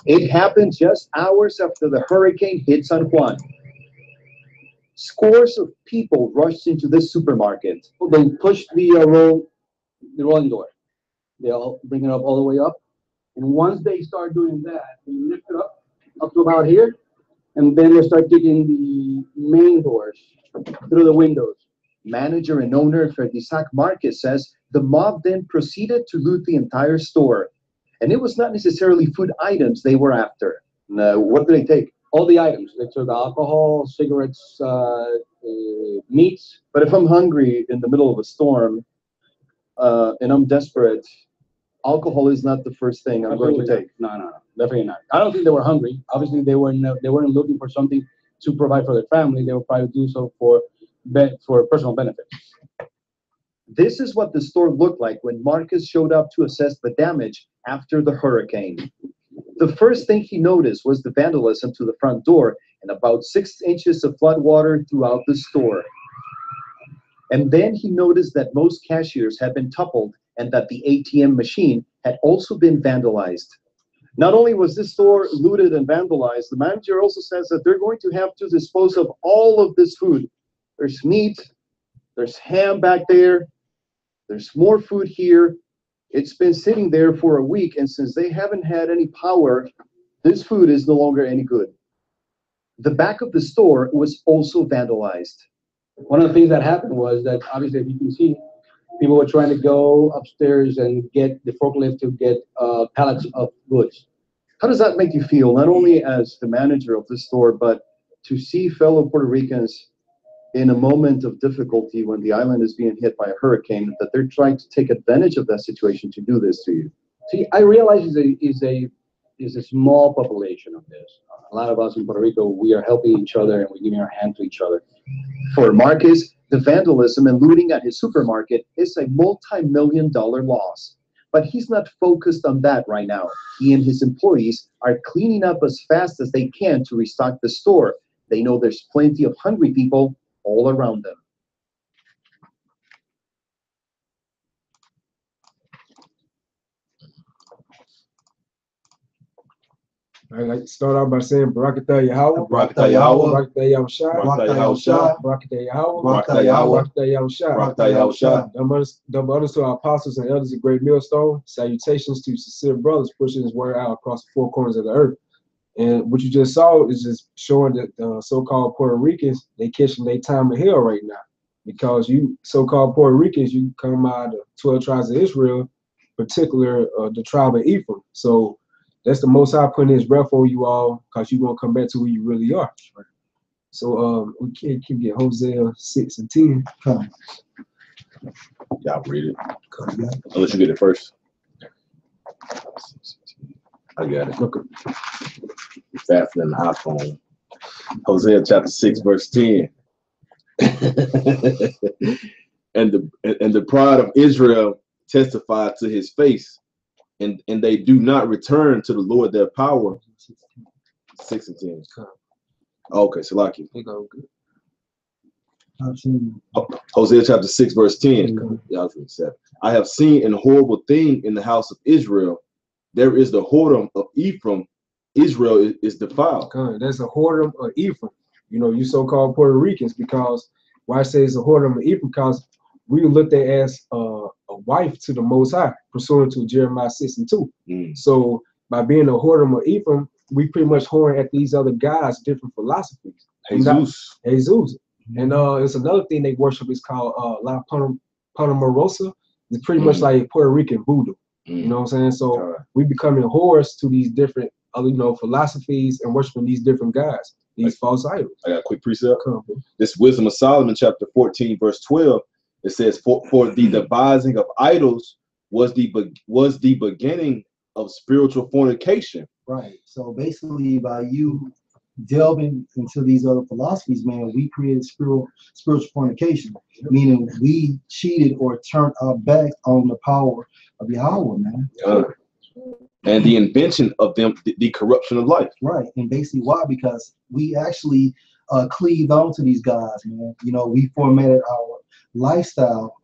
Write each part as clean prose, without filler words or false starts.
It happened just hours after the hurricane hit San Juan. Scores of people rushed into the supermarket. They pushed the rolling door. They all bring it up all the way up, and once they start doing that, they lift it up to about here, and then they start kicking the main doors through the windows. Manager and owner Ferdisac Marquez says the mob then proceeded to loot the entire store. And it was not necessarily food items they were after. What did they take? All the items. They took alcohol, cigarettes, meats. But if I'm hungry in the middle of a storm and I'm desperate, alcohol is not the first thing I'm going to take. No, definitely not. I don't think they were hungry. Obviously, they weren't looking for something to provide for their family. They would probably do so for personal benefits. This is what the store looked like when Marcus showed up to assess the damage after the hurricane. The first thing he noticed was the vandalism to the front door and about 6 inches of flood water throughout the store. And then he noticed that most cashiers had been toppled and that the ATM machine had also been vandalized. Not only was this store looted and vandalized, the manager also says that they're going to have to dispose of all of this food. There's meat, there's ham back there, there's more food here. It's been sitting there for a week, and since they haven't had any power, this food is no longer any good. The back of the store was also vandalized. One of the things that happened was that, obviously, if you can see, people were trying to go upstairs and get the forklift to get pallets of goods. How does that make you feel, not only as the manager of the store, but to see fellow Puerto Ricans in a moment of difficulty when the island is being hit by a hurricane, that they're trying to take advantage of that situation to do this to you? See, I realize is a small population of this. A lot of us in Puerto Rico, we are helping each other and we're giving our hand to each other. For Marcus, the vandalism and looting at his supermarket is a multi-million-dollar loss. But he's not focused on that right now. He and his employees are cleaning up as fast as they can to restock the store. They know there's plenty of hungry people all around them. I like to start out by saying Barakatah Yahweh, Barakatah Yahweh, Barakatah Yahushua, Barakatah Yahushua, Barakatah Yahweh, Barakatah Yahweh, Barakatah Yahushua, Barakatah Yahushua. Double honors to our apostles and elders of Great Millstone. Salutations to sincere brothers pushing his word out across the four corners of the earth. And what you just saw is just showing that so-called Puerto Ricans, they catching their time of hell right now. Because you so-called Puerto Ricans, you come out of 12 tribes of Israel, particular the tribe of Ephraim. So that's the Most High putting his breath on you all, because you're going to come back to who you really are. So we can't keep getting Hosea 6 and 10. Come. Y'all read it. Unless you get it first. I got it. Okay. Faster than the iPhone. Hosea chapter 6, verse 10. and the pride of Israel testified to his face, and they do not return to the Lord their power. 6 and 10. Okay, so like you. Hosea chapter 6, verse 10. I have seen a horrible thing in the house of Israel. There is the whoredom of Ephraim. Israel is defiled. That's a whoredom of Ephraim. You know, you so-called Puerto Ricans, because why I say it's a whoredom of Ephraim, because we looked at as a wife to the Most High, pursuant to Jeremiah 6 and 2. So by being a whoredom of Ephraim, we pretty much whoring at these other guys, different philosophies. Jesus. And it's another thing they worship is called La Ponerosa. It's pretty much like Puerto Rican voodoo. You know what I'm saying? So we becoming whores to these different other, philosophies and worshiping these different guys, these false idols. I got a quick precept. This Wisdom of Solomon, chapter 14, verse 12. It says, for the devising of idols was the beginning of spiritual fornication. Right. So basically, by you delving into these other philosophies, man, we created spiritual fornication, meaning we cheated or turned our back on the power of Yahweh, man. And the invention of them, the corruption of life. Right. And basically why? Because we actually cleaved on to these guys, man. We formatted our lifestyle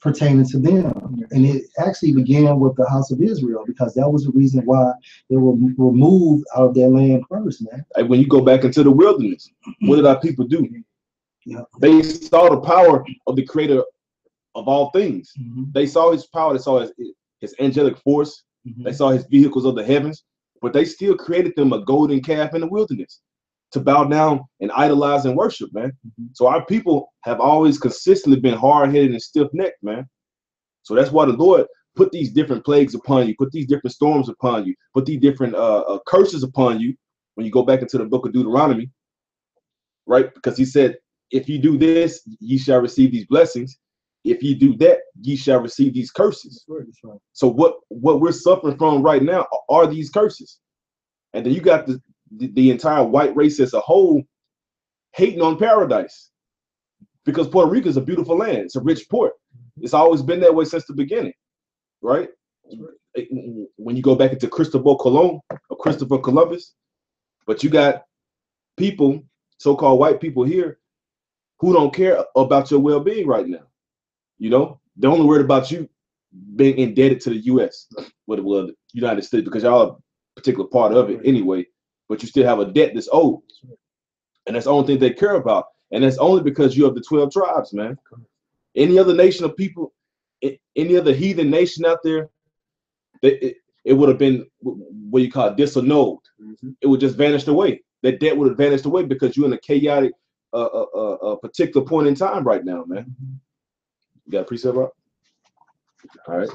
pertaining to them. And it actually began with the house of Israel, because that was the reason why they were removed out of their land first, man. Like when you go back into the wilderness, what did our people do? Yeah. They saw the power of the creator of all things. Mm-hmm. They saw his power, they saw his angelic force, Mm-hmm. they saw his vehicles of the heavens, but they still created them a golden calf in the wilderness to bow down and idolize and worship, man. Mm-hmm. So our people have always consistently been hard-headed and stiff-necked, man. So that's why the Lord put these different plagues upon you, put these different storms upon you, put these different curses upon you when you go back into the book of Deuteronomy, right? Because he said, if you do this, ye shall receive these blessings. If you do that, ye shall receive these curses. That's right. So what we're suffering from right now are these curses. And then you got the entire white race as a whole hating on paradise, because Puerto Rico is a beautiful land. It's a rich port. It's always been that way since the beginning, right? When you go back into Cristobal Colon or Christopher Columbus, but you got people, so-called white people here, who don't care about your well-being right now. You know, they're only worried about you being indebted to the U.S. well, the United States, because y'all are a particular part of it anyway, but you still have a debt that's owed. And that's the only thing they care about. And that's only because you have the 12 tribes, man. Any other nation of people, any other heathen nation out there, it would have been what you call disannulled. Mm-hmm. It would just vanished away. That debt would have vanished away because you're in a chaotic particular point in time right now, man. Mm-hmm. You got a precept, Rob? All right.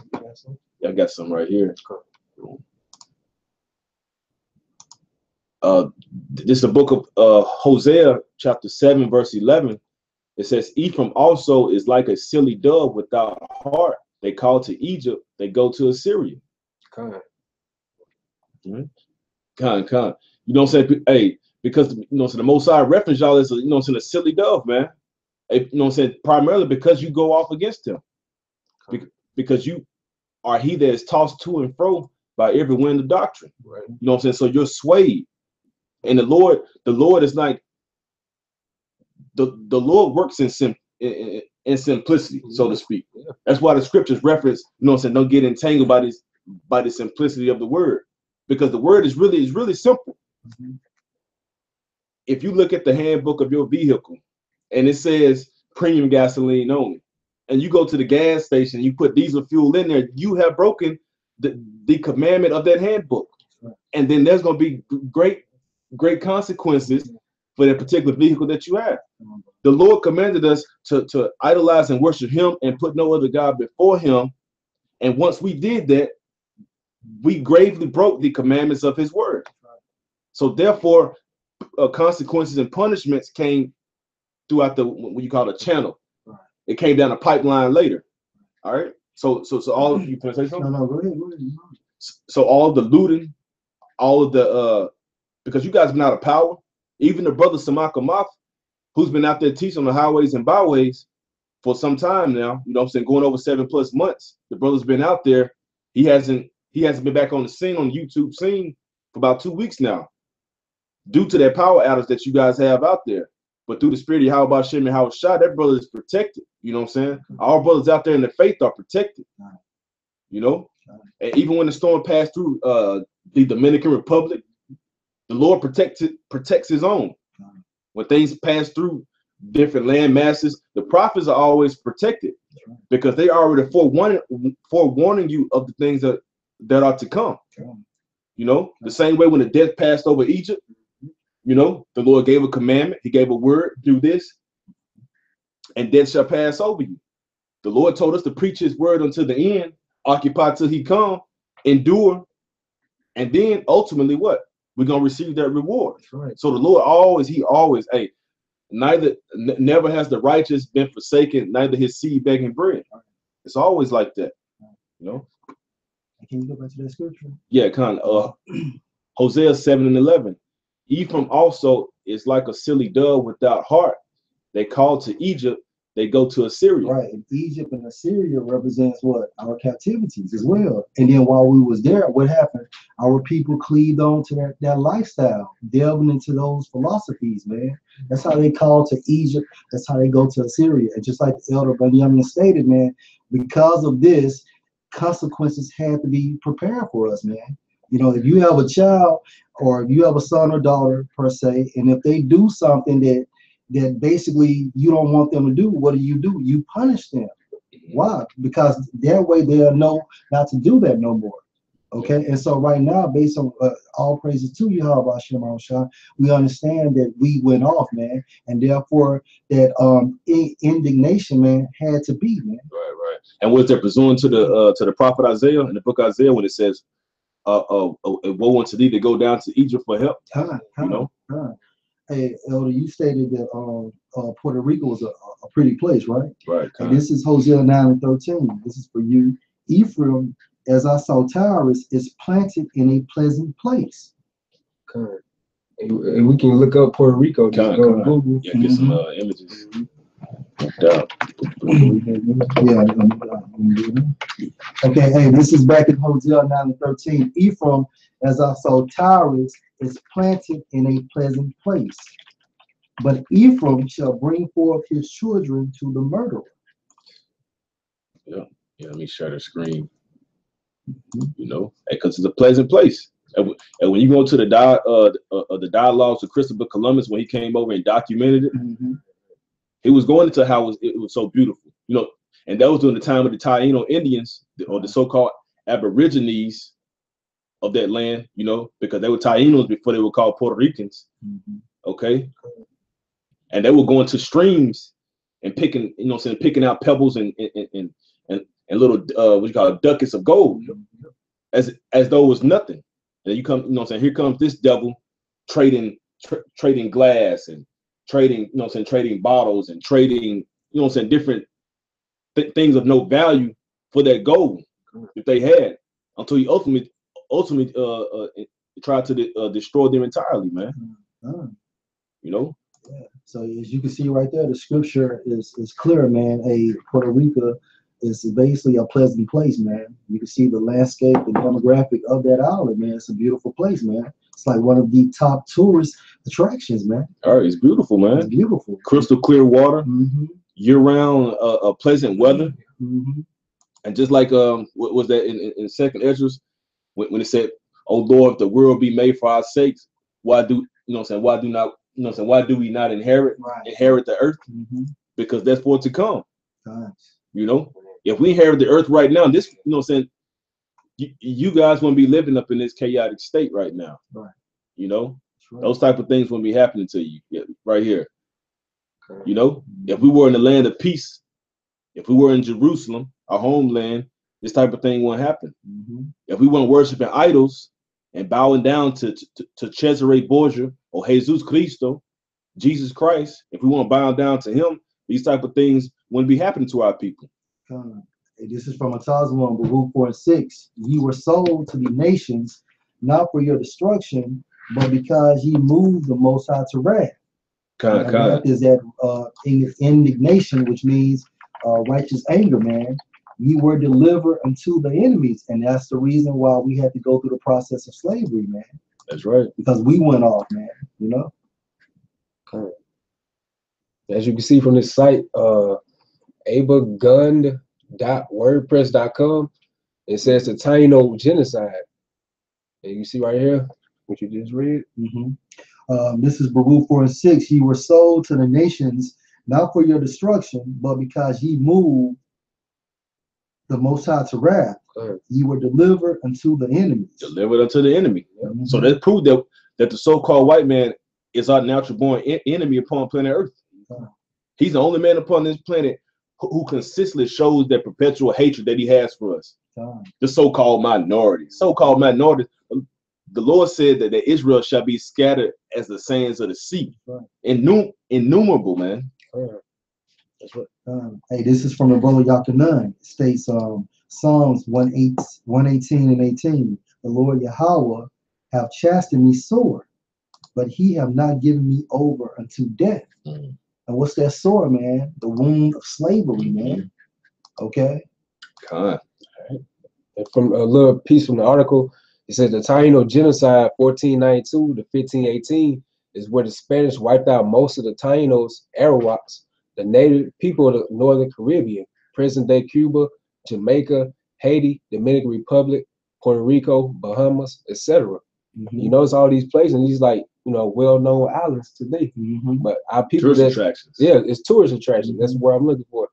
Yeah, I got some right here. This is the book of Hosea, chapter 7, verse 11. It says, Ephraim also is like a silly dove without heart. They call to Egypt, they go to Assyria. Con. You know what I'm saying? Hey, because so the Most High reference y'all is a silly dove, man. You know what I'm saying? Primarily because you go off against him. Because you are he that is tossed to and fro by every wind of doctrine. Right. You know what I'm saying? So you're swayed. And the Lord is like the Lord works in simplicity, so to speak. Yeah. That's why the scriptures reference, don't get entangled by the simplicity of the word, because the word is really simple. Mm-hmm. If you look at the handbook of your vehicle and it says premium gasoline only, and you go to the gas station, you put diesel fuel in there, you have broken the commandment of that handbook. Right. And then there's going to be great consequences for that particular vehicle that you have. The Lord commanded us to idolize and worship him and put no other God before him. And once we did that, we gravely broke the commandments of his word. So therefore, consequences and punishments came throughout what you call a channel. It came down a pipeline later. All right. So all of you can say something? No, go ahead. So all of the looting, all of the because you guys have been out of power. Even the brother Samakamath, who's been out there teaching on the highways and byways for some time now, you know what I'm saying, going over 7+ months. The brother's been out there. He hasn't been back on the scene, on the YouTube scene, for about 2 weeks now, due to that power outage that you guys have out there. But through the spirit of Yahweh Hashem and Howard Shah, that brother is protected. You know what I'm saying? Our brothers out there in the faith are protected. You know? And even when the storm passed through the Dominican Republic, the Lord protects his own. When things pass through different land masses, the prophets are always protected because they already forewarning you of the things that are to come. You know, the same way when the death passed over Egypt, you know, the Lord gave a commandment. He gave a word, do this, and death shall pass over you. The Lord told us to preach his word until the end, occupy till he come, endure, and then ultimately what? We're going to receive that reward. Right. So the Lord always, never has the righteous been forsaken, neither his seed begging bread. It's always like that, you know? Can you go back to that scripture? Yeah, kind of. Hosea 7:11. Ephraim also is like a silly dove without heart. They call to Egypt, they go to Assyria. Right. And Egypt and Assyria represents what? Our captivities as well. And then while we was there, what happened? Our people cleaved on to that lifestyle, delving into those philosophies, man. That's how they call to Egypt. That's how they go to Assyria. And just like the Elder Bunyamin stated, man, because of this, consequences had to be prepared for us, man. You know, if you have a child or if you have a son or daughter per se, and if they do something that basically you don't want them to do, what do? You punish them. Why? Because that way they'll know not to do that no more. Okay, and so right now, based on all praises to you, how about Shema Shah, we understand that we went off, man, and therefore that indignation, man, had to be, man. Right. And was there presuming to the prophet Isaiah in the book of Isaiah when it says, woe unto thee to go down to Egypt for help? You know. Hey, Elder, you stated that Puerto Rico was a pretty place, right? Right. And this is Hosea 9:13. This is for you. Ephraim, as I saw Tyrus, is planted in a pleasant place. And we can look up Puerto Rico. Just go to Google. Yeah, get some images. Okay, hey, this is back in Hosea 9:13. Ephraim, as I saw Tyrus, is planted in a pleasant place. But Ephraim shall bring forth his children to the murderer. Yeah, let me share the screen. You know, because it's a pleasant place. And when you go to the dialogues of Christopher Columbus, when he came over and documented it, he was going into how it was so beautiful. You know, and that was during the time of the Taino Indians, or the so-called Aborigines of that land, you know, because they were Tainos before they were called Puerto Ricans. Okay. And they were going to streams and picking, you know what I'm saying, picking out pebbles and little what you call it, ducats of gold, as though it was nothing. And you come, you know what I'm saying, here comes this devil trading glass and trading, you know what I'm saying, trading bottles and trading, you know what I'm saying, different things of no value for that gold that they had, until he ultimately tried to destroy them entirely, man. You know. Yeah. So as you can see right there, the scripture is clear, man. Puerto Rico is basically a pleasant place, man. You can see the landscape, the demographic of that island, man. It's a beautiful place, man. It's like one of the top tourist attractions, man. All right, it's beautiful, man. It's beautiful. Crystal clear water, year-round, pleasant weather, and just like what was that in Second Esdras when it said, "Oh Lord, if the world be made for our sakes, why do you know what I'm saying? Why do not you know what I'm saying? Why do we not inherit the earth? Because that's for it to come. You know, if we inherit the earth right now, this, you know what I'm saying, you guys won't be living up in this chaotic state right now. You know, those type of things won't be happening to you right here. You know, if we were in the land of peace, if we were in Jerusalem, our homeland, this type of thing won't happen. If we weren't worshiping idols and bowing down to Cesare Borgia or Jesus Cristo, Jesus Christ, if we want to bow down to him, these type of things wouldn't be happening to our people. This is from Atazwan, Baruch 4:6. Ye were sold to the nations, not for your destruction, but because ye moved the Most High to wrath. Wrath is that indignation, which means righteous anger, man. Ye were delivered unto the enemies, and that's the reason why we had to go through the process of slavery, man. That's right. Because we went off, man. You know. As you can see from this site, abagund.wordpress.com, it says the Taino genocide. And you see right here what you just read. This is Baruch 4:6. Ye were sold to the nations, not for your destruction, but because ye moved the Most High to wrath. Ye were delivered unto the enemies. Delivered unto the enemy. So that proved that the so-called white man is our natural born enemy upon planet Earth. He's the only man upon this planet who consistently shows that perpetual hatred that he has for us. The so-called minorities. The Lord said that Israel shall be scattered as the sands of the sea. Innumerable, man. That's right. Hey, this is from the brother Yakanan. It states Psalms 118 and 18. The Lord Yahweh have chastened me sore, but he have not given me over unto death. And what's that sword, man? The wound of slavery, man. Okay. God. And from a little piece from the article, it says the Taino genocide 1492 to 1518 is where the Spanish wiped out most of the Tainos, Arawaks, the native people of the Northern Caribbean, present-day Cuba, Jamaica, Haiti, Dominican Republic, Puerto Rico, Bahamas, etc. You notice all these places, and these like well-known islands today. But our people, Tourist attractions. yeah, it's tourist attraction. That's where I'm looking for.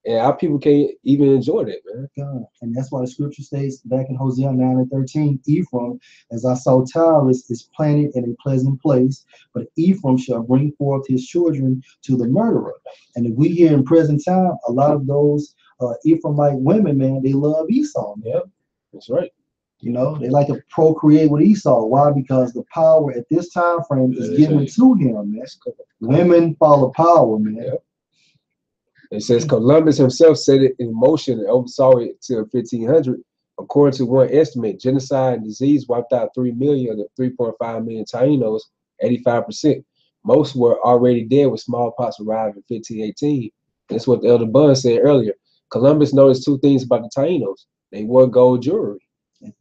And our people can't even enjoy that, man. God. And that's why the scripture states back in Hosea 9:13, Ephraim, as I saw Tyrus, is planted in a pleasant place, but Ephraim shall bring forth his children to the murderer. And if we hear in present time, a lot of those Ephraimite women, man, they love Esau, man. Yep, that's right. You know, they like to procreate with Esau. Why? Because the power at this time frame is given to him, man. Women follow power, man. Yep. It says Columbus himself set it in motion and oversaw it till 1500. According to one estimate, genocide and disease wiped out 3 million of the 3.5 million Tainos, 85%. Most were already dead when smallpox arrived in 1518. That's what the Elder Bun said earlier. Columbus noticed two things about the Tainos. They wore gold jewelry.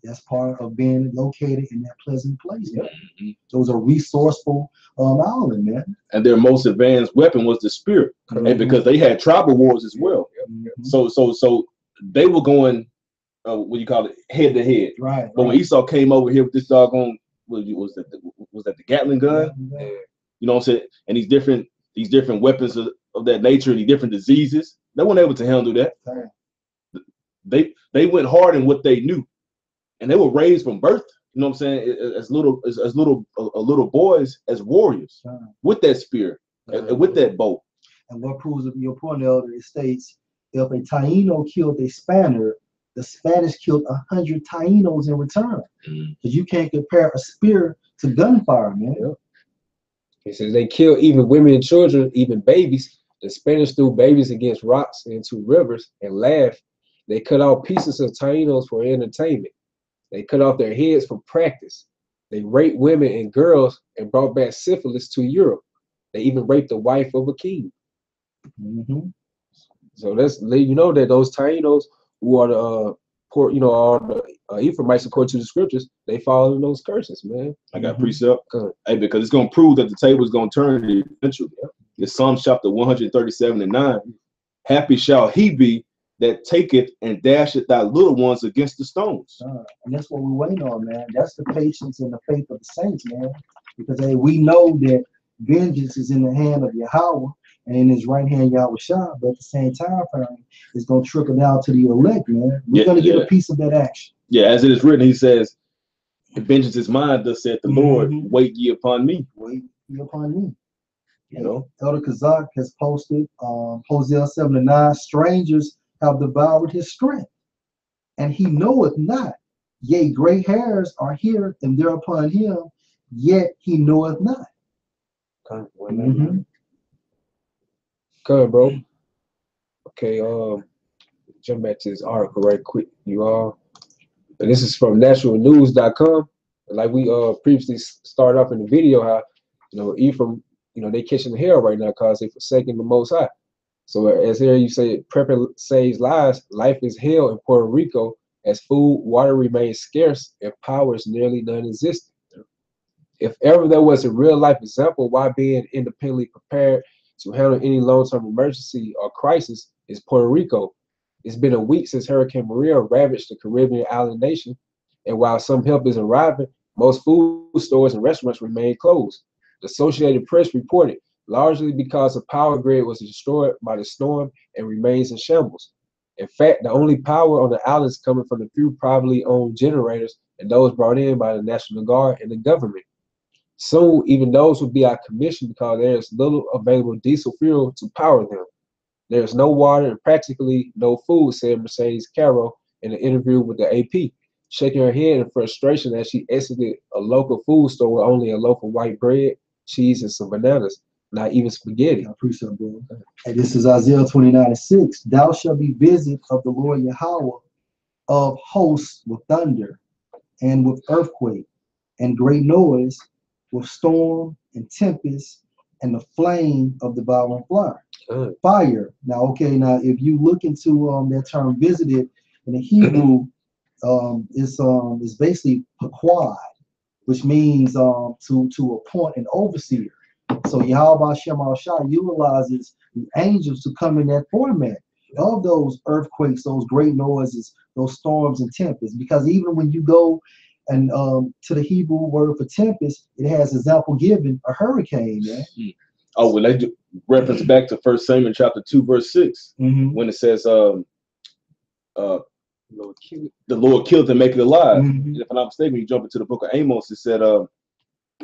That's part of being located in that pleasant place, man. Those are resourceful island, man. And their most advanced weapon was the spear, and because they had tribal wars as well. So they were going, what do you call it, head to head. Right. But when Esau came over here with this doggone, was that the Gatling gun? Yeah. You know what I'm saying? And these different weapons of that nature and these different diseases, they weren't able to handle that. Right. They went hard in what they knew. And they were raised from birth, you know what I'm saying, as little boys, as warriors, with that spear, and with that bow. And what proves your point, Elder, it states, if a Taino killed a Spaniard, the Spanish killed 100 Tainos in return. Because you can't compare a spear to gunfire, man. Yeah. It says they killed even women and children, even babies. The Spanish threw babies against rocks into rivers and laughed. They cut off pieces of Tainos for entertainment. They cut off their heads for practice. They raped women and girls and brought back syphilis to Europe. They even raped the wife of a king. So that's that those Tainos who are the poor, are the Ephraimites according to the scriptures, they fall in those curses, man. I got precept. Hey, because it's gonna prove that the table is gonna turn eventually. It's Psalms chapter 137:9. Happy shall he be that taketh and dasheth thy little ones against the stones. And that's what we're waiting on, man. That's the patience and the faith of the saints, man. Because hey, we know that vengeance is in the hand of Yahweh and in his right hand Yahweh Shah, but at the same time frame, it's going to trickle down to the elect, man. We're going to get a piece of that action. Yeah, as it is written, he says, vengeance is mine, thus saith the Lord, wait ye upon me. Wait ye upon me. Elder Kazak has posted Hosea 7:9, strangers have devoured his strength, and he knoweth not. Yea, gray hairs are here, and they're upon him, yet he knoweth not. Good, bro. Okay, jump back to this article right quick, you all. And this is from naturalnews.com. Like we previously started off in the video, how Ephraim, they catching hell right now because they forsaking the Most High. So as here you say, prepping saves lives. Life is hell in Puerto Rico as food, water remains scarce, and power is nearly non-existent. If ever there was a real life example why being independently prepared to handle any long-term emergency or crisis is Puerto Rico. It's been a week since Hurricane Maria ravaged the Caribbean island nation, and while some help is arriving, most food stores and restaurants remain closed. The Associated Press reported, largely because the power grid was destroyed by the storm and remains in shambles. In fact, the only power on the island is coming from the few privately owned generators and those brought in by the National Guard and the government. Soon, even those will be out of commission because there is little available diesel fuel to power them. There is no water and practically no food, said Mercedes Carroll in an interview with the AP, shaking her head in frustration as she exited a local food store with only a loaf of white bread, cheese, and some bananas, not even spaghetti. I appreciate it, bro. Hey, this is Isaiah 29:6. Thou shalt be visited of the Lord Yahweh of hosts with thunder and with earthquake and great noise, with storm and tempest and the flame of devouring fire. Now, okay, now if you look into that term visited in the Hebrew, it's basically paquad, which means to appoint an overseer. So Yahweh Shem Al Shah utilizes the angels to come in that format of those earthquakes, those great noises, those storms and tempests. Because even when you go and to the Hebrew word for tempest, it has example given a hurricane, man. Oh, well, they do reference back to 1 Samuel chapter 2, verse 6, when it says, the Lord killed and make it alive. If I'm not mistaken, when you jump into the book of Amos, it said,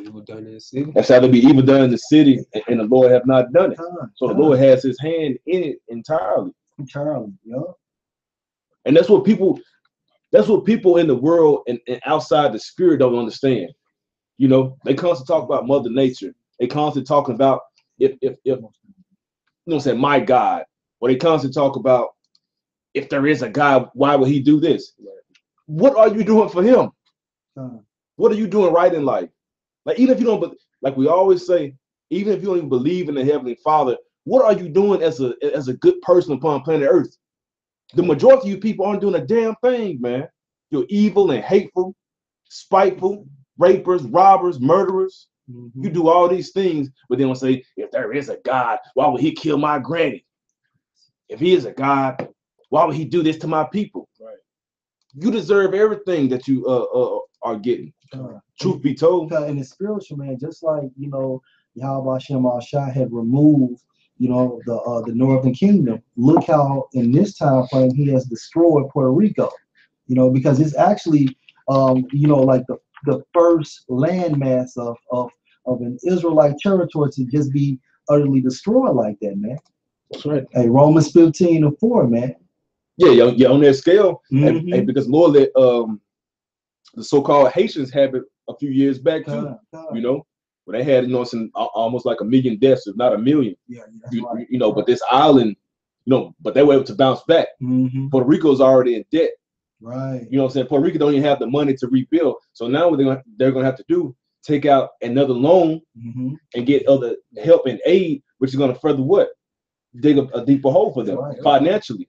evil done in the city. There shall be evil done in the city, and the Lord have not done it. So the Lord has his hand in it entirely. Yeah. And that's what people in the world and outside the spirit don't understand. You know, they constantly talk about Mother Nature. They constantly talking about if you know, say my God, or they constantly talk about if there is a God, why would he do this? What are you doing for him? What are you doing right in life? Like, even if you don't, but like we always say, even if you don't even believe in the Heavenly Father, what are you doing as a good person upon planet Earth? The majority of you people aren't doing a damn thing, man. You're evil and hateful, spiteful, rapers, robbers, murderers. You do all these things, but then we'll say, if there is a God, why would he kill my granny? If he is a God, why would he do this to my people? Right. You deserve everything that you are getting. Truth be told. In the spiritual, man, just like, you know, Yahweh Shem Al Shah had removed, you know, the Northern Kingdom. Look how in this time frame he has destroyed Puerto Rico. You know, because it's actually you know, like the first landmass of an Israelite territory to just be utterly destroyed like that, man. That's right. Hey, Romans 15:4, man. Yeah, on that scale, and because Lord let the so-called Haitians have it a few years back too. You know, when they had, you know, some almost like 1 million deaths, if not 1 million. Right. You know, but this island, you know, but they were able to bounce back. Puerto Rico's already in debt. Right. You know what I'm saying? Puerto Rico don't even have the money to rebuild. So now what they're gonna have to do, take out another loan and get other help and aid, which is gonna further what? Dig a deeper hole for them financially.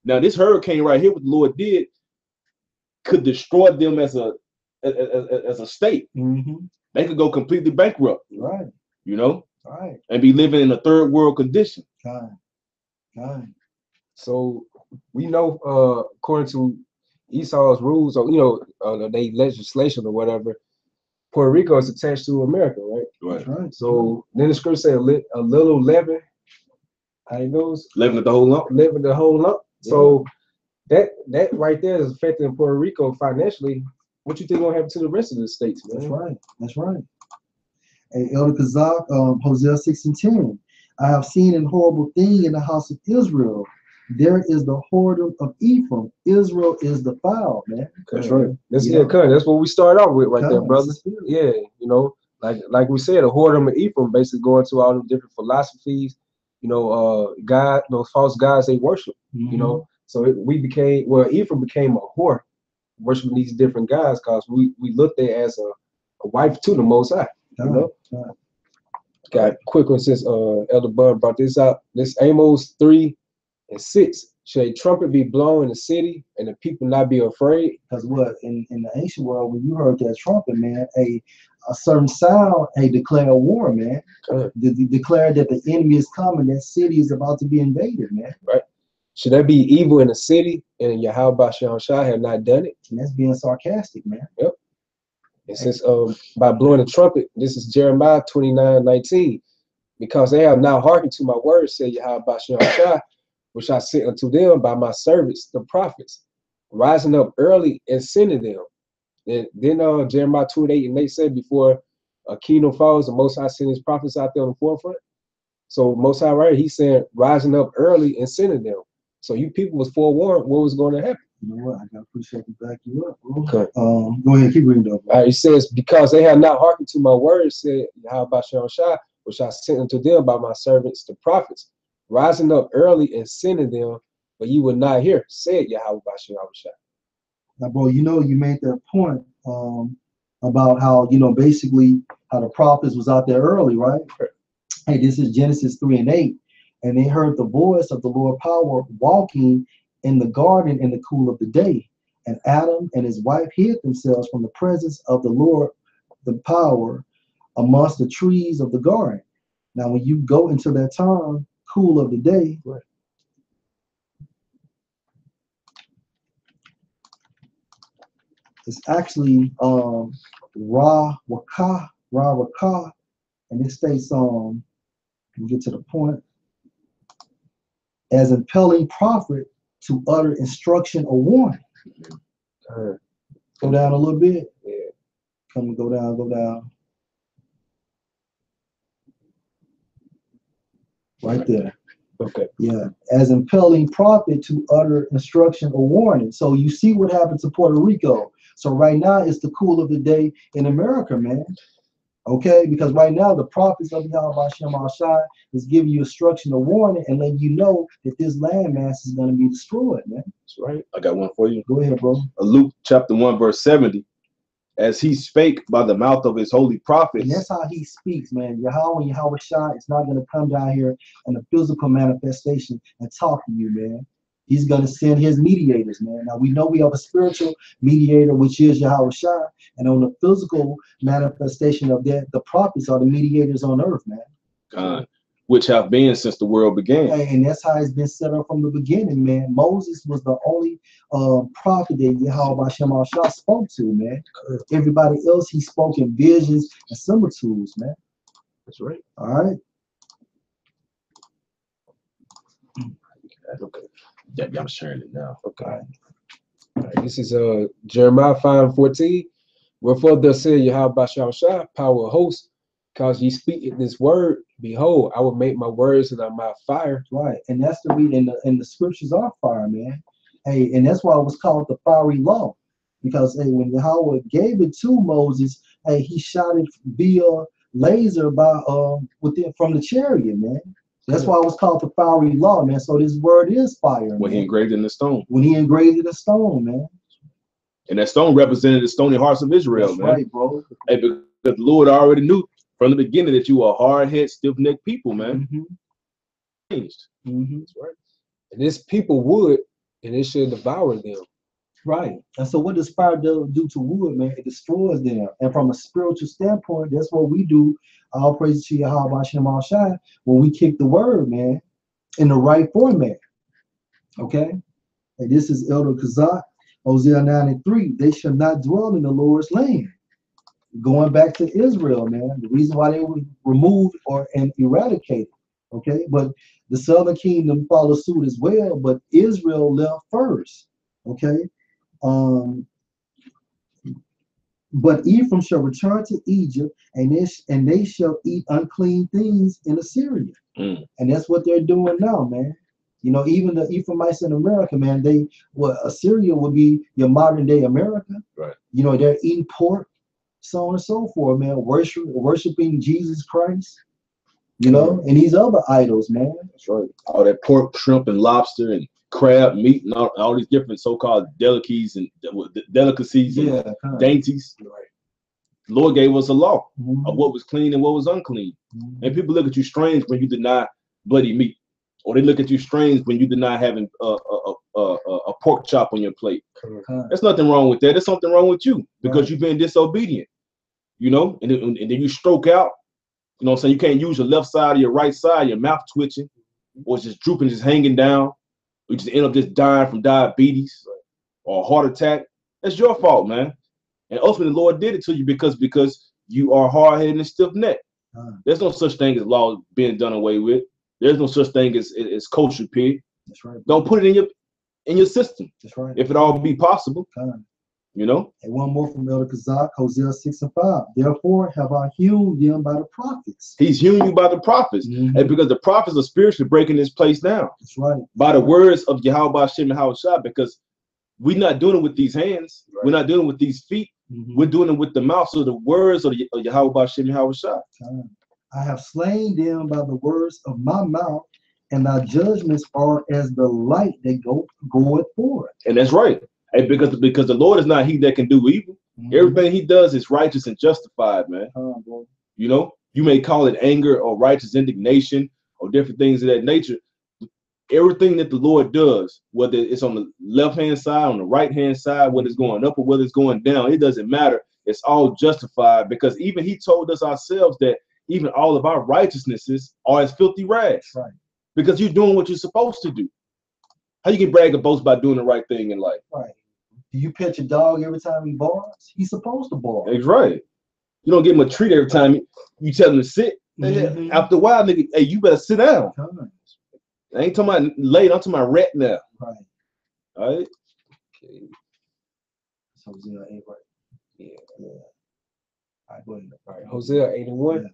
Now this hurricane right here, what the Lord did, could destroy them as a state. They could go completely bankrupt. Right. You know? Right. And be living in a third world condition. So we know, according to Esau's rules, or, you know, they legislation or whatever, Puerto Rico is attached to America, right? Right. So then the scripture say a little leaven, how it goes? Leaven the whole lump. Leaven the whole lump. So that right there is affecting Puerto Rico financially. What you think gonna happen to the rest of the states, man? That's right. Hey, Elder Kazak, Hosea 6:10. I have seen a horrible thing in the house of Israel. There is the whoredom of Ephraim. Israel is defiled, man. That's right. That's what we start off with right there, brother. Yeah, you know, like we said, a whoredom of Ephraim, basically going to all the different philosophies, you know, God, those false gods they worship, you know. So Ephraim became a whore, worshiping these different gods, because we looked at as a wife to the Most High, you know. Got quick one since Elder Bud brought this out. This Amos 3:6. Shall a trumpet be blown in the city and the people not be afraid? Because what in the ancient world, when you heard that trumpet, man, a certain sound, declare war, man. Declare that the enemy is coming, that city is about to be invaded, man. Right. Should there be evil in the city and Yahweh Shem Shah have not done it? And that's being sarcastic, man. Yep. And since by blowing the trumpet, this is Jeremiah 29:19. Because they have not hearkened to my words, said Yahweh Shem Shah, which I sent unto them by my servants, the prophets, rising up early and sending them. And then Jeremiah 28:8 said, before a kingdom falls, the Most High sent his prophets out there on the forefront. So Most High, right, he said, rising up early and sending them. So you people was forewarned what was going to happen. You know what? I got appreciate to back you up, bro. Okay. Go ahead, keep reading, though. All right, it says, because they have not hearkened to my words, said Yahweh Shem Shah, which I sent unto them by my servants, the prophets, rising up early and sending them, but you would not hear, said Yahweh Shem Shah. Now, bro, you know, you made that point about how, you know, basically how the prophets was out there early, right? Hey, this is Genesis 3:8. And they heard the voice of the Lord power walking in the garden in the cool of the day. And Adam and his wife hid themselves from the presence of the Lord, the power, amongst the trees of the garden. Now, when you go into that time, cool of the day, it's actually Ra Waka, and it states let me get to the point, as impelling prophet to utter instruction or warning. Go down a little bit. Yeah. Go down. Right there. Okay. Yeah, as impelling prophet to utter instruction or warning. So you see what happened to Puerto Rico. So right now it's the cool of the day in America, man. Okay, because right now the prophets of Yahweh Shem Al-Shai is giving you instruction or warning and letting you know that this landmass is going to be destroyed, man. That's right. I got one for you. Go ahead, bro. Luke chapter 1, verse 70. As he spake by the mouth of his holy prophets. And that's how he speaks, man. Yahweh Shai is not going to come down here in a physical manifestation and talk to you, man. He's going to send his mediators, man. Now, we know we have a spiritual mediator, which is Yahweh Shai. And on the physical manifestation of that, the prophets are the mediators on earth, man. Which have been since the world began. And that's how it's been set up from the beginning, man. Moses was the only prophet that Yahweh Shem Al-Shai spoke to, man. Everybody else, he spoke in visions and similitudes, man. That's right. All right. Okay. Yeah, I'm sharing it now. Okay. All right. This is Jeremiah 5:14. Wherefore thus said Yahweh Shai, power of hosts, because ye speak this word, behold, I will make my words in thy mouth fire. Right, and that's the reason. And the scriptures are fire, man. Hey, and that's why it was called the fiery law, because hey, when Yahweh gave it to Moses, hey, he shot it via laser by from the chariot, man. That's why it was called the fiery law, man. So this word is fire. When he engraved it in the stone. When he engraved it in stone, man. And that stone represented the stony hearts of Israel, That's man. right, bro. Hey, because the Lord already knew from the beginning that you are hard-headed, stiff-necked people, man. Changed. That's right. And this people would, and it should devour them. Right. And so what does fire do to wood, man? It destroys them. And from a spiritual standpoint, that's what we do. All praise to Yahweh Shem Al-Shai when we kick the word, man, in the right format. Okay? And this is Elder Kazak, Hosea 9:3. They shall not dwell in the Lord's land. Going back to Israel, man, the reason why they were removed and eradicated. Okay? But the southern kingdom followed suit as well, but Israel left first. Okay? But Ephraim shall return to Egypt, and they shall eat unclean things in Assyria. And that's what they're doing now, man. You know, even the Ephraimites in America, man, Assyria would be your modern day America. Right. You know, they're eating pork, so on and so forth, man. Worshiping Jesus Christ, you know, and these other idols, man. That's right. All that pork, shrimp, and lobster, and crab meat, and all these different so-called delicacies and dainties. Right. The Lord gave us a law of what was clean and what was unclean. And people look at you strange when you deny bloody meat, or they look at you strange when you deny having a pork chop on your plate. There's nothing wrong with that. There's something wrong with you because you've been disobedient, you know. And then you stroke out. You know what I'm saying? You can't use your left side or your right side, your mouth twitching, or it's just drooping, just hanging down. You just end up just dying from diabetes or a heart attack. That's your fault, man. And ultimately, the Lord did it to you because you are hard-headed and stiff-necked. There's no such thing as law being done away with. There's no such thing as kosher pig. That's right. Don't put it in your system. That's right. If it all be possible. You know? And one more from Elder Kazak, Hosea 6:5. Therefore have I hewn them by the prophets. He's hewn you by the prophets. And because the prophets are spiritually breaking this place down. That's right. By the words of Yahweh Shem Shai, because we're not doing it with these hands. Right. We're not doing it with these feet. We're doing it with the mouth. So the words of Yahweh Shem Shai. I have slain them by the words of my mouth, and thy judgments are as the light that goeth forth. And that's right. And because the Lord is not he that can do evil. Everything he does is righteous and justified, man. You know, You may call it anger or righteous indignation or different things of that nature. Everything that the Lord does, whether it's on the left-hand side, on the right-hand side, whether it's going up or whether it's going down, it doesn't matter. It's all justified, because even he told us ourselves that even all of our righteousnesses are as filthy rags. Right. Because you're doing what you're supposed to do. How you can brag and boast by doing the right thing in life? Right. Do you pet your dog every time he barks? He's supposed to bark. That's right. You don't give him a treat every time you tell him to sit. After a while, nigga, hey, you better sit down. I ain't talking about late, I'm talking about rat now. Right. All right. Okay. So Hosea 8, right? Yeah. All right, go ahead. All right, Hosea 8:1. Yeah.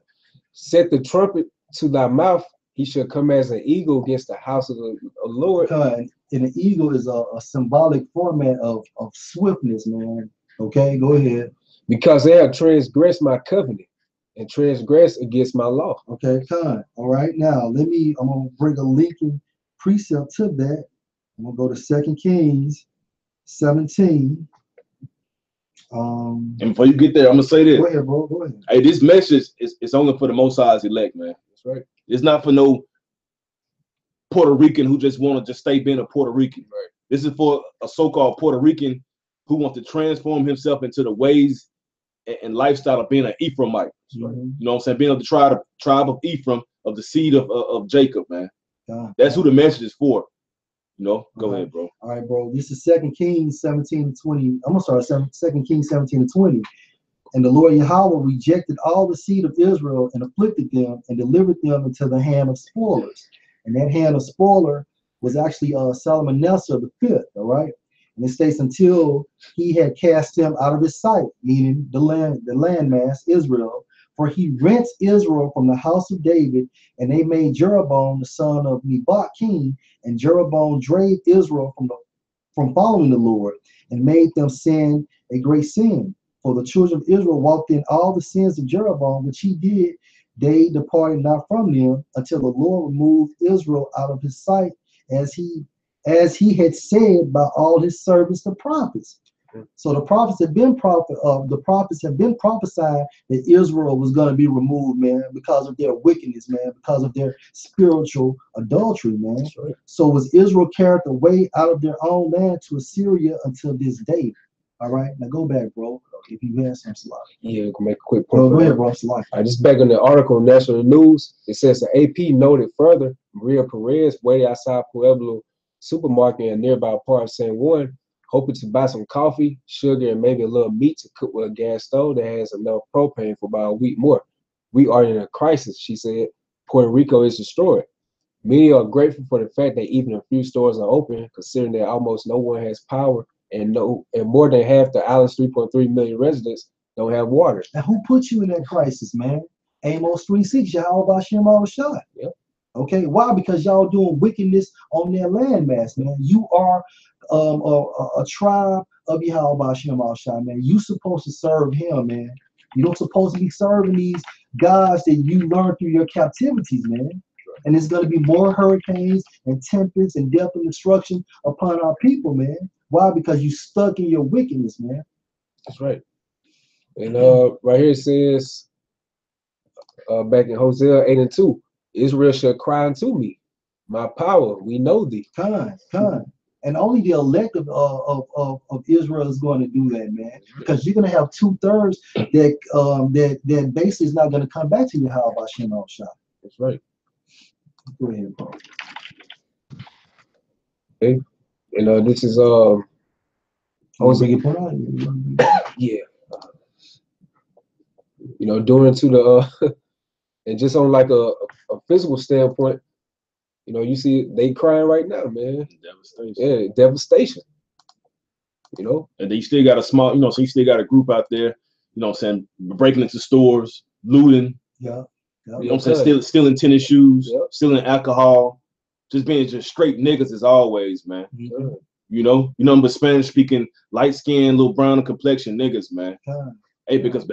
Set the trumpet to thy mouth. He shall come as an eagle against the house of the Lord. And an eagle is a symbolic format of swiftness, man. Okay, go ahead. Because they have transgressed my covenant and transgressed against my law. Okay, fine. All right, now I'm gonna bring a linking precept to that. I'm gonna go to 2 Kings 17. And before you get there, I'm gonna say this. Go ahead, bro. Go ahead. Hey, this message is only for the Most High's elect, man. That's right. It's not for no Puerto Rican who just want to just stay being a Puerto Rican. Right. This is for a so-called Puerto Rican who wants to transform himself into the ways and lifestyle of being an Ephraimite. Right. You know what I'm saying? Being of the tribe of Ephraim, of the seed of Jacob, man. That's who the message is for. You know, go ahead, bro. All right, bro. This is 2 Kings 17:20. I'm gonna start 2 Kings 17:20. And the Lord Yahweh rejected all the seed of Israel and afflicted them and delivered them into the hand of spoilers. And that hand of spoiler was actually Salmanasseh the fifth. All right. And it states until he had cast them out of his sight, meaning the landmass Israel. For he rent Israel from the house of David, and they made Jeroboam the son of Nebat king, and Jeroboam drave Israel from following the Lord, and made them sin a great sin. For the children of Israel walked in all the sins of Jeroboam, which he did. They departed not from them until the Lord removed Israel out of his sight, as he had said by all his servants the prophets. So the prophets have been prophesied that Israel was going to be removed, man, because of their wickedness, man, because of their spiritual adultery, man. Right. So was Israel carried away out of their own land to Assyria until this day. All right, now go back, bro. If you have some slide. Yeah, we can make a quick point. Go ahead, bro. Slide. I just back on the article in National News. It says the AP noted further, Maria Perez waited outside Pueblo supermarket in a nearby part of San Juan, hoping to buy some coffee, sugar, and maybe a little meat to cook with a gas stove that has enough propane for about a week more. We are in a crisis, she said. Puerto Rico is destroyed. Many are grateful for the fact that even a few stores are open, considering that almost no one has power and more than half the island's 3.3 million residents don't have water. And who put you in that crisis, man? Amos 3:6, Yahweh Hashem Al-Shai. Yep. Okay, why? Because y'all doing wickedness on their landmass, man. You are a tribe of Yahweh Hashem Al-Shai, man. You supposed to serve him, man. You don't supposed to be serving these gods that you learned through your captivities, man. And it's going to be more hurricanes and tempests and death and destruction upon our people, man. Why? Because you stuck in your wickedness, man. That's right. And right here it says, back in Hosea 8:2, Israel shall cry unto me, my power, we know thee. Come. And only the elect of Israel is going to do that, man. Because you're going to have 2/3 that basically is not going to come back to you. How about Shem Al-Shai? That's right. Go ahead, bro. Okay. And this is yeah. You know, during to the and just on like a physical standpoint, you know, you see they crying right now, man. Devastation. Yeah, devastation. You know, and then you still got a small, you know, so you still got a group out there, you know what I'm saying, breaking into stores, looting. Yeah. You know what I'm saying, stealing tennis shoes, stealing alcohol, just being just straight niggas as always, man. Mm-hmm. You know, but Spanish speaking, light skinned, little brown complexion niggas, man. Because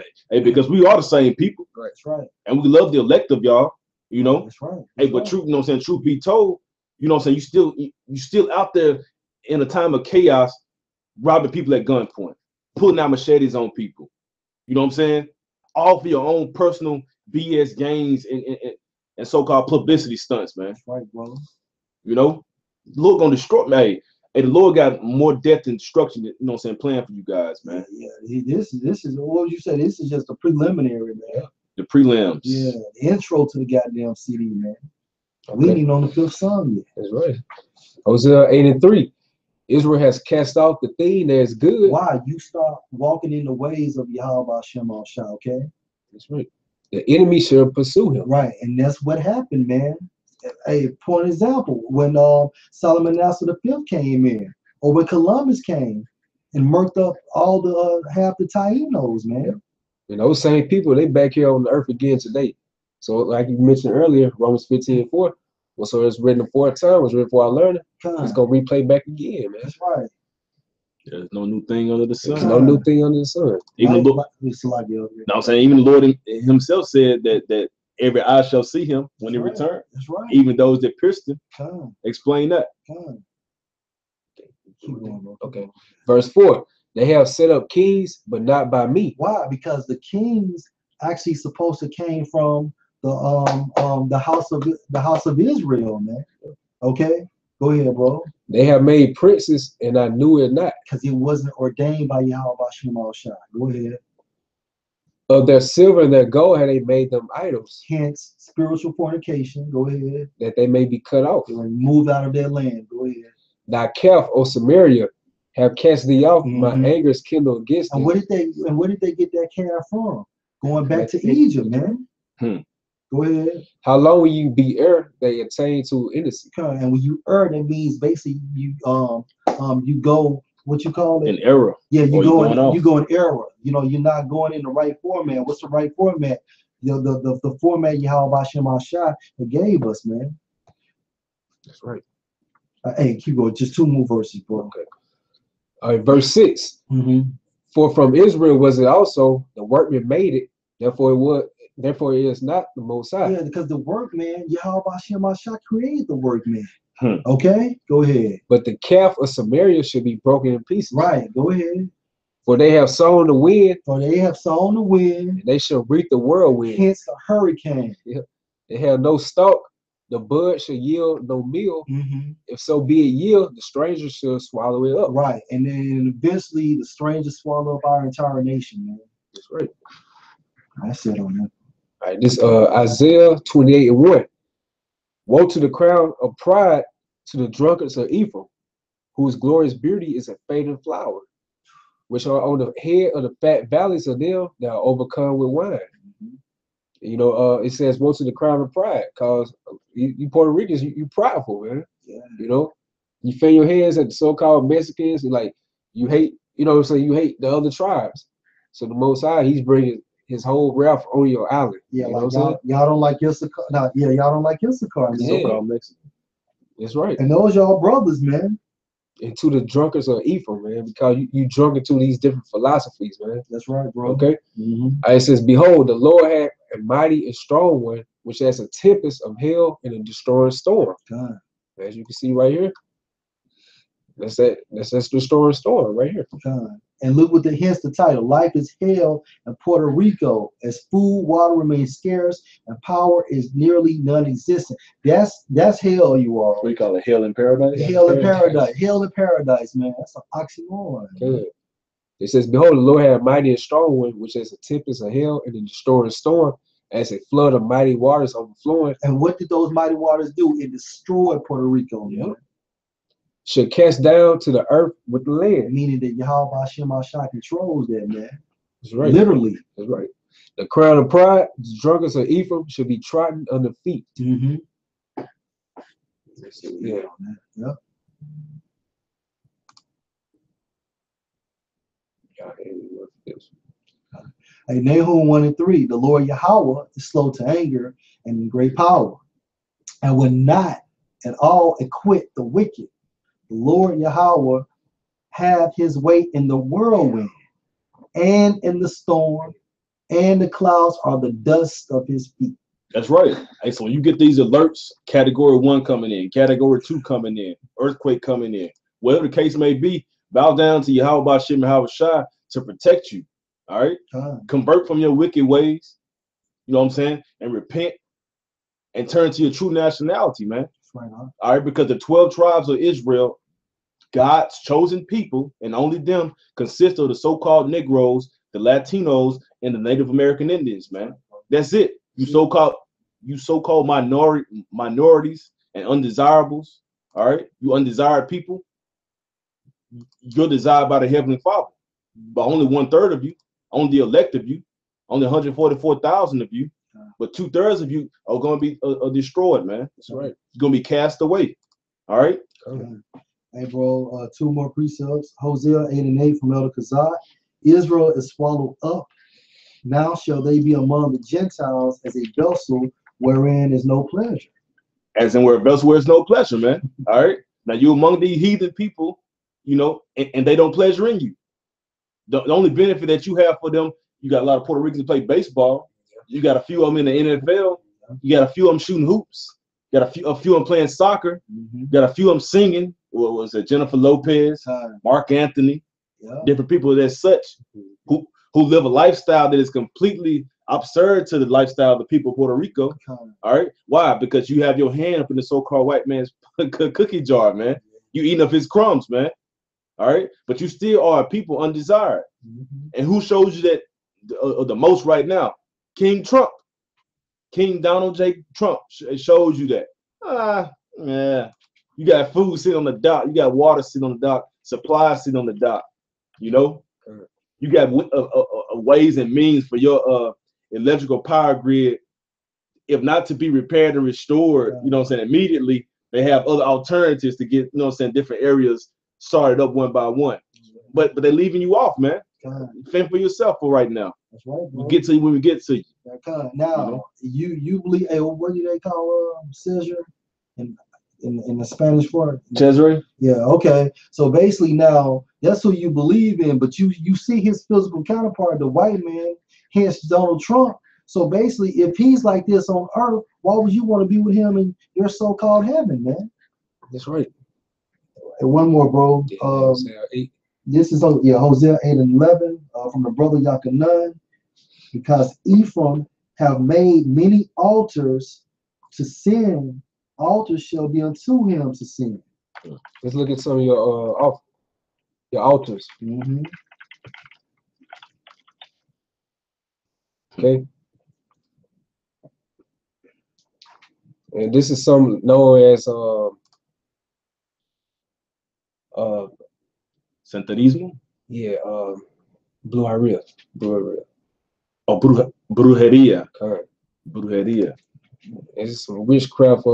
we are the same people. Right. That's right. And we love the elect of y'all, you know. That's right. But truth, you know what I'm saying, truth be told, you know what I'm saying, you still out there in a time of chaos, robbing people at gunpoint, pulling out machetes on people. You know what I'm saying? All for your own personal BS gains and so-called publicity stunts, man. That's right, bro. You know, the Lord gonna destroy me. Hey, the Lord got more depth and destruction, you know what I'm saying, planned for you guys, man. This is what would you say? This is just a preliminary, man. The prelims. Yeah, the intro to the goddamn CD, man. Okay. We ain't even on the 5th song yet. That's right. Hosea 8:3. Israel has cast off the thing that is good. Why? You start walking in the ways of Yahweh Shem Shah, okay? That's right. The enemy shall pursue him. Right, and that's what happened, man. A point example, when Solomon Nassau V came in, or when Columbus came and murked up all the half the Tainos, man. And those same people, they back here on the earth again today. So like you mentioned earlier, Romans 15:4, whatsoever it's written aforetime was written for our learning. It's gonna replay back again, man. That's right. There's no new thing under the sun. There's no new thing under the sun. Even the Lord, I'm saying, even the Lord himself said that every eye shall see him when he returns. That's right. Even those that pierced him. Explain that. Keep going, bro. Okay. Verse 4. They have set up kings, but not by me. Why? Because the kings actually supposed to came from the house of Israel, man. Okay, go ahead, bro. They have made princes, and I knew it not. Because it wasn't ordained by Yahweh Shem Shah. Go ahead. Of their silver and their gold had they made them idols. Hence, spiritual fornication. Go ahead. That they may be cut off. They were moved out of their land. Go ahead. Thy calf, O Samaria, have cast thee off. My anger is kindled against thee. And where did they get that calf from? Going back to Egypt, man. Go ahead. How long will you be err? They attain to innocence. And when you err, that means basically you go, what you call it? An error. Yeah, you go in error. You know, you're not going in the right format. What's the right format? The format Yahweh Shem Shah gave us, man. That's right. Hey, keep going. Just 2 more verses, bro. Okay. All right, verse 6. For from Israel was it also, the workman made it, therefore it is not the Most High. Yeah, because the workman, Yahweh Shem Shah created the workman. Okay, go ahead. But the calf of Samaria should be broken in pieces. Right, go ahead. For they have sown the wind. For they have sown the wind. And they shall reap the whirlwind. Hence the hurricane. Yeah. They have no stalk. The bud shall yield no meal. If so be it yield, the stranger shall swallow it up. Right, and then eventually the stranger swallow up our entire nation, man. That's right. That's it on that. All right, this Isaiah 28:1. Woe to the crown of pride, to the drunkards of Ephraim, whose glorious beauty is a fading flower, which are on the head of the fat valleys of them that are overcome with wine. You know, it says, woe to the crown of pride, because you Puerto Ricans, you prideful, man. Yeah. You know, you fan your hands at the so-called Mexicans, and like you hate, you know what I'm saying, you hate the other tribes. So the Most High, he's bringing his whole wrath on your island. Yeah, you know like y'all don't like Issachar. Y'all don't like Issachar. Yeah. That's right. And those y'all brothers, man. And to the drunkards of Ephraim, man, because you drunk into these different philosophies, man. That's right, bro. Okay. It says, behold, the Lord had a mighty and strong one, which has a tempest of hell and a destroying storm. God. As you can see right here. That's the destroying storm right here. God. And look what hence the title. Life is hell in Puerto Rico, as food, water remains scarce, and power is nearly non-existent. That's hell, you all. What do you call it? Hell in paradise? Hell in paradise. Hell in paradise, man. That's an oxymoron. Good. It says, behold, the Lord had a mighty and strong one, which has a tempest of hell and a destroying storm, as a flood of mighty waters overflowing. And what did those mighty waters do? It destroyed Puerto Rico. Yep. Should cast down to the earth with the land. Meaning that Yahweh Shem Shah controls that, man. That's right. Literally. That's right. The crown of pride, the drunkards of Ephraim should be trodden under feet. Yeah. Yep. Hey, Nahum 1:3, the Lord Yahweh is slow to anger and in great power, and will not at all acquit the wicked. The Lord Yahweh have his way in the whirlwind and in the storm, and the clouds are the dust of his feet. That's right. Hey, so when you get these alerts, category 1 coming in, category 2 coming in, earthquake coming in, whatever the case may be, bow down to Yahweh Shem Shah to protect you. All right. Convert from your wicked ways. You know what I'm saying? And repent and turn to your true nationality, man. That's right, huh? All right, because the 12 tribes of Israel, God's chosen people, and only them, consist of the so-called Negroes, the Latinos, and the Native American Indians, man. That's it. You so-called minorities and undesirables. All right, you undesired people. You're desired by the Heavenly Father, but only 1/3 of you, only the elect of you, only 144,000 of you, but 2/3 of you are going to be destroyed, man. That's right. It's going to be cast away. All right. Hey, bro, 2 more precepts. Hosea 8 and 8 from Elder Kazak. Israel is swallowed up. Now shall they be among the Gentiles as a vessel wherein is no pleasure. As in where a vessel where is no pleasure, man. All right. Now you among these heathen people, you know, and they don't pleasure in you. The only benefit that you have for them, you got a lot of Puerto Ricans who play baseball. You got a few of them in the NFL. You got a few of them shooting hoops. You got a few of them playing soccer. You got a few of them singing. What was it? Jennifer Lopez, Mark Anthony, different people that such who live a lifestyle that is completely absurd to the lifestyle of the people of Puerto Rico. All right. Why? Because you have your hand up in the so-called white man's cookie jar, man. You eating up his crumbs, man. All right. But you still are a people undesired. And who shows you that the most right now? King Trump. King Donald J. Trump shows you that. Yeah. You got food sitting on the dock. You got water sitting on the dock. Supplies sitting on the dock. You know, you got ways and means for your electrical power grid, if not to be repaired and restored, you know what I'm saying, immediately, they have other alternatives to get, you know what I'm saying, different areas started up one by one. But they're leaving you off, man. Fend for yourself for right now. That's right, bro. We get to you when we get to you. Now, you believe, hey, what do they call Caesar in the Spanish part? Cesare? Yeah, okay. So basically now, that's who you believe in, but you see his physical counterpart, the white man, hence Donald Trump. So basically, if he's like this on earth, why would you want to be with him in your so-called heaven, man? That's right. And one more, bro. This is Hosea 8 and 11 from the brother Yakanan. Because Ephraim have made many altars to sin, altars shall be unto him to sin. Let's look at some of your altars. Okay. And this is some known as Santerismo? Yeah, brujeria. Oh, brujeria. Correct. Brujeria. It's some witchcraft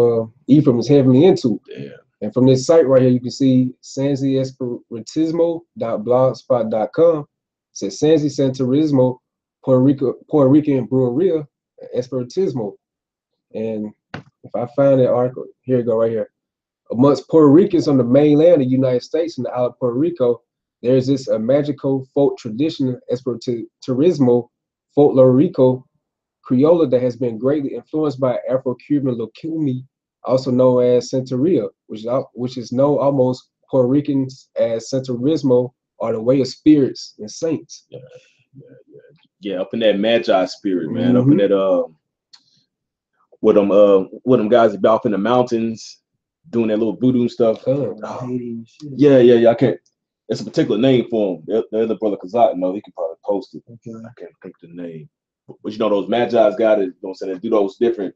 Ephraim is heavily into. Yeah. And from this site right here, you can see sanziespertismo.blogspot.com. It says Sanzi Santerismo, Puerto Rican Brujeria, Espiritismo. And if I find that article, here you go right here. Amongst Puerto Ricans on the mainland of the United States and the island of Puerto Rico, there's this magical folk tradition, Espiritismo, folklorico, Criolla, that has been greatly influenced by Afro-Cuban locumi, also known as Santeria, which is known almost Puerto Ricans as Santerismo, or the way of spirits and saints. Yeah, up in that magi spirit, man. Up in that with them guys about off in the mountains doing that little voodoo stuff. Yeah. I can't. It's a particular name for him. The other brother Kazak, no, he could probably post it. Okay. I can't think the name. But you know, those magi's got it, you know what I'm saying, they do those different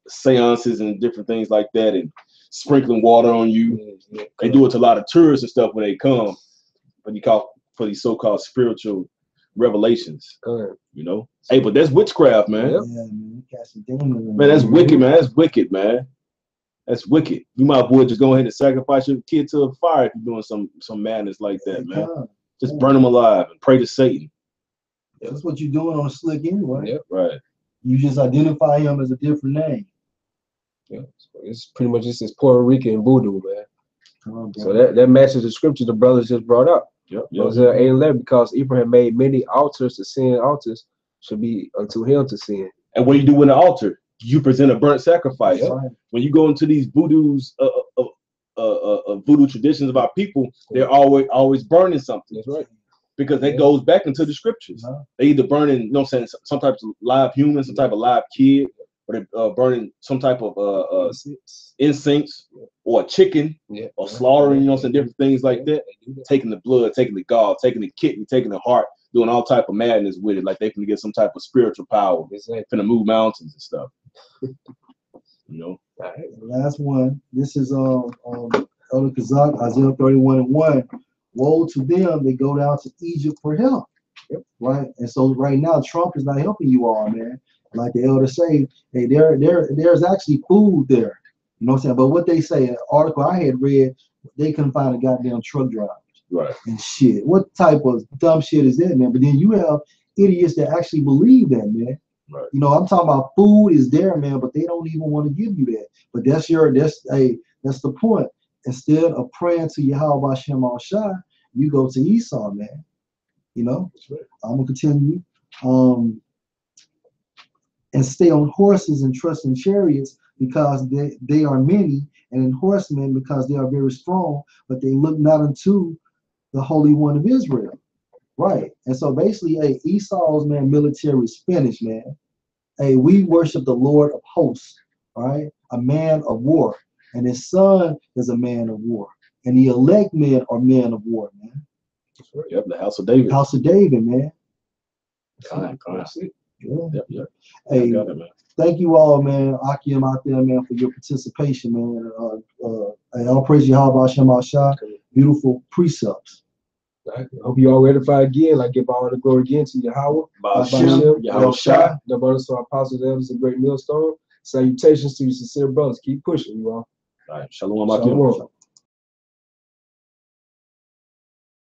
seances and different things like that, and sprinkling water on you. They do it to a lot of tourists and stuff when they come, but you call for these so-called spiritual revelations. You know? Hey, but that's witchcraft, man. Yeah, man. Man, that's wicked, man. That's wicked, man. That's wicked. You might well just go ahead and sacrifice your kid to a fire if you're doing some madness like that, man. Just burn them alive and pray to Satan. That's what you're doing on a slick anyway. Yep, right. You just identify him as a different name. Yeah, so it's pretty much just this Puerto Rican voodoo, man. So that matches the scripture the brothers just brought up. Those are 8:11, because Ephraim made many altars to sin, altars should be unto him to sin. And what do you do with an altar? You present a burnt sacrifice. Right. When you go into these voodoos, voodoo traditions of our people, they're always burning something. That's right. because that goes back into the scriptures. They either burning, you know what I'm saying, some type of live human, some type of live kid, or they burning some type of incense or a chicken, or slaughtering, you know what I'm saying, different things like that. Taking the blood, taking the gall, taking the kidney, taking the heart, doing all type of madness with it, like they can get some type of spiritual power, finna move mountains and stuff. You know. All right, the last one. This is Elder Kazak, Isaiah 31:1. Woe to them that go down to Egypt for help. Right? And so right now Trump is not helping you all, man. Like the elder say, hey, there's actually food there. You know what I'm saying? But what they say, an article I had read, they couldn't find a goddamn truck driver. Right. And shit. What type of dumb shit is that, man? But then you have idiots that actually believe that, man. Right. You know, I'm talking about food is there, man, but they don't even want to give you that. But that's the point. Instead of praying to Yahweh Hashem Al Shai, you go to Esau, man. You know? That's right. I'm gonna continue. And stay on horses and trust in chariots because they are many, and in horsemen because they are very strong, but they look not unto the Holy One of Israel. Right. And so basically, hey, Esau's, man, military is finished, man. Hey, we worship the Lord of hosts, all right? A man of war. And his son is a man of war. And the elect men are men of war, man. Yep, the house of David. House of David, man. Yeah. Yep. Hey, thank you all, man. Akim out there, man, for your participation, man. I'll praise you, Yahweh Hashem Al Shai. Beautiful precepts. I hope you all edify again, like give all the glory again to Yahweh, Yahweh Shai, the brothers to our apostles, elders, a great millstone. Salutations to you sincere brothers. Keep pushing, you all. All right, shalom. Shalom.